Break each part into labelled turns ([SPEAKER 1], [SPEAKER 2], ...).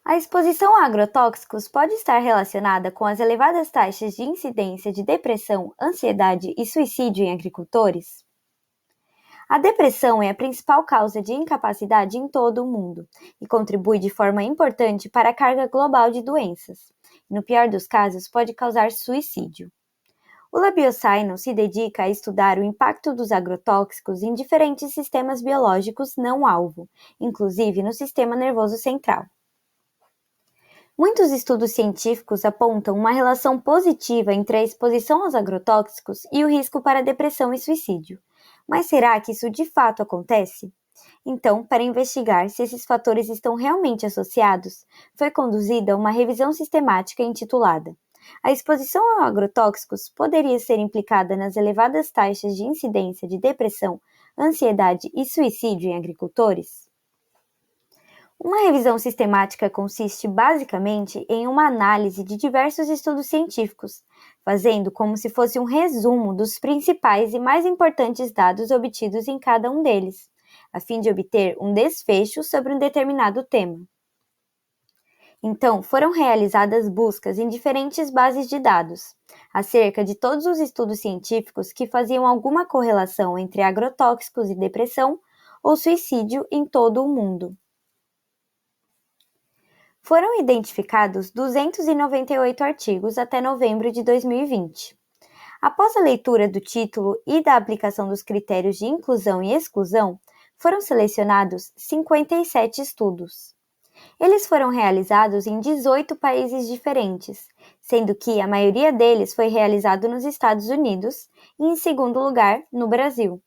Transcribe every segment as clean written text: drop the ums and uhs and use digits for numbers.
[SPEAKER 1] A exposição a agrotóxicos pode estar relacionada com as elevadas taxas de incidência de depressão, ansiedade e suicídio em agricultores? A depressão é a principal causa de incapacidade em todo o mundo e contribui de forma importante para a carga global de doenças. No pior dos casos, pode causar suicídio. O LabioScience se dedica a estudar o impacto dos agrotóxicos em diferentes sistemas biológicos não-alvo, inclusive no sistema nervoso central. Muitos estudos científicos apontam uma relação positiva entre a exposição aos agrotóxicos e o risco para depressão e suicídio. Mas será que isso de fato acontece? Então, para investigar se esses fatores estão realmente associados, foi conduzida uma revisão sistemática intitulada A exposição a agrotóxicos poderia ser implicada nas elevadas taxas de incidência de depressão, ansiedade e suicídio em agricultores? Uma revisão sistemática consiste basicamente em uma análise de diversos estudos científicos, fazendo como se fosse um resumo dos principais e mais importantes dados obtidos em cada um deles, a fim de obter um desfecho sobre um determinado tema. Então, foram realizadas buscas em diferentes bases de dados, acerca de todos os estudos científicos que faziam alguma correlação entre agrotóxicos e depressão ou suicídio em todo o mundo. Foram identificados 298 artigos até novembro de 2020. Após a leitura do título e da aplicação dos critérios de inclusão e exclusão, foram selecionados 57 estudos. Eles foram realizados em 18 países diferentes, sendo que a maioria deles foi realizado nos Estados Unidos e, em segundo lugar, no Brasil.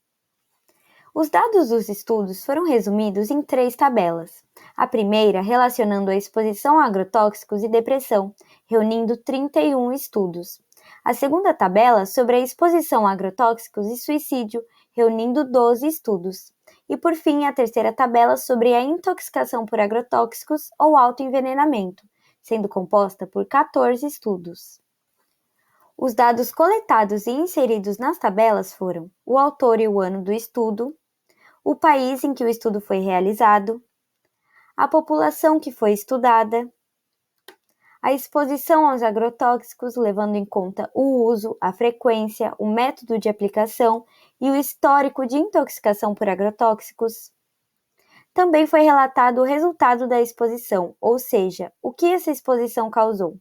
[SPEAKER 1] Os dados dos estudos foram resumidos em 3 tabelas. A primeira relacionando a exposição a agrotóxicos e depressão, reunindo 31 estudos. A segunda tabela sobre a exposição a agrotóxicos e suicídio, reunindo 12 estudos. E, por fim, a terceira tabela sobre a intoxicação por agrotóxicos ou autoenvenenamento, sendo composta por 14 estudos. Os dados coletados e inseridos nas tabelas foram o autor e o ano do estudo, o país em que o estudo foi realizado, a população que foi estudada, a exposição aos agrotóxicos, levando em conta o uso, a frequência, o método de aplicação e o histórico de intoxicação por agrotóxicos. Também foi relatado o resultado da exposição, ou seja, o que essa exposição causou.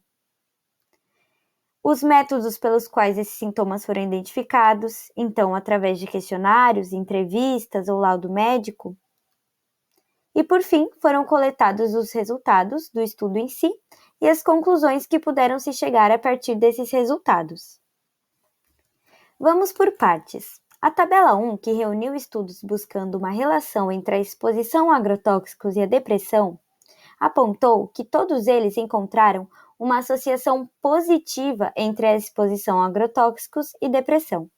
[SPEAKER 1] Os métodos pelos quais esses sintomas foram identificados, então através de questionários, entrevistas ou laudo médico. E, por fim, foram coletados os resultados do estudo em si e as conclusões que puderam se chegar a partir desses resultados. Vamos por partes. A tabela 1, que reuniu estudos buscando uma relação entre a exposição a agrotóxicos e a depressão, apontou que todos eles encontraram uma associação positiva entre a exposição a agrotóxicos e depressão.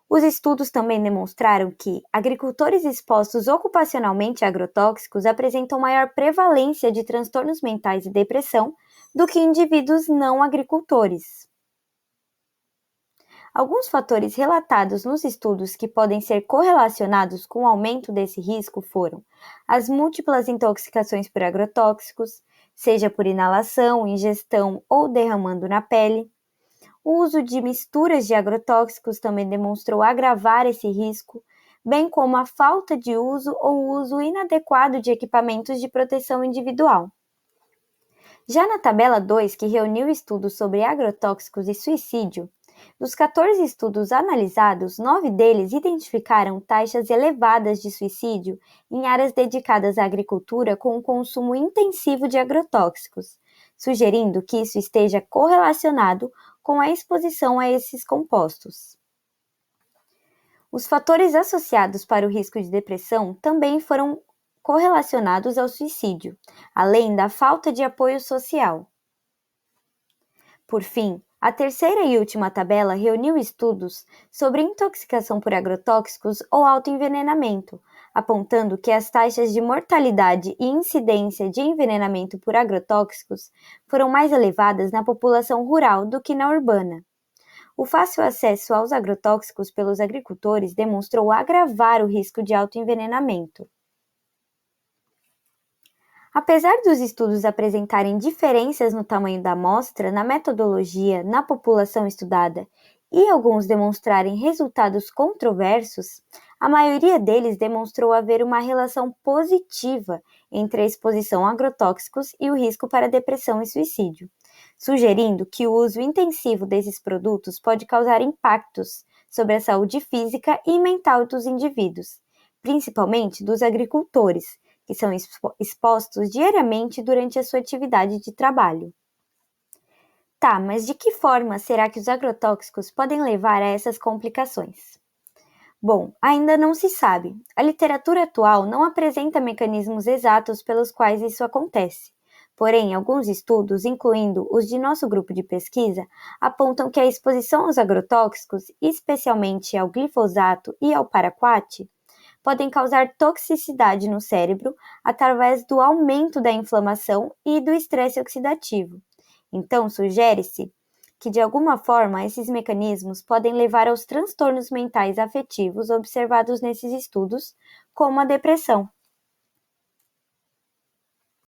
[SPEAKER 1] Os estudos também demonstraram que agricultores expostos ocupacionalmente a agrotóxicos apresentam maior prevalência de transtornos mentais e depressão do que indivíduos não agricultores. Alguns fatores relatados nos estudos que podem ser correlacionados com o aumento desse risco foram as múltiplas intoxicações por agrotóxicos, seja por inalação, ingestão ou derramando na pele. O uso de misturas de agrotóxicos também demonstrou agravar esse risco, bem como a falta de uso ou uso inadequado de equipamentos de proteção individual. Já na tabela 2, que reuniu estudos sobre agrotóxicos e suicídio, dos 14 estudos analisados, 9 deles identificaram taxas elevadas de suicídio em áreas dedicadas à agricultura com o consumo intensivo de agrotóxicos, sugerindo que isso esteja correlacionado com a exposição a esses compostos. Os fatores associados para o risco de depressão também foram correlacionados ao suicídio, além da falta de apoio social. Por fim, a terceira e última tabela reuniu estudos sobre intoxicação por agrotóxicos ou autoenvenenamento, apontando que as taxas de mortalidade e incidência de envenenamento por agrotóxicos foram mais elevadas na população rural do que na urbana. O fácil acesso aos agrotóxicos pelos agricultores demonstrou agravar o risco de autoenvenenamento. Apesar dos estudos apresentarem diferenças no tamanho da amostra, na metodologia, na população estudada e alguns demonstrarem resultados controversos, a maioria deles demonstrou haver uma relação positiva entre a exposição a agrotóxicos e o risco para depressão e suicídio, sugerindo que o uso intensivo desses produtos pode causar impactos sobre a saúde física e mental dos indivíduos, principalmente dos agricultores, que são expostos diariamente durante a sua atividade de trabalho. Tá, mas de que forma será que os agrotóxicos podem levar a essas complicações? Bom, ainda não se sabe. A literatura atual não apresenta mecanismos exatos pelos quais isso acontece. Porém, alguns estudos, incluindo os de nosso grupo de pesquisa, apontam que a exposição aos agrotóxicos, especialmente ao glifosato e ao paraquat, podem causar toxicidade no cérebro através do aumento da inflamação e do estresse oxidativo. Então, sugere-se que, de alguma forma, esses mecanismos podem levar aos transtornos mentais afetivos observados nesses estudos, como a depressão.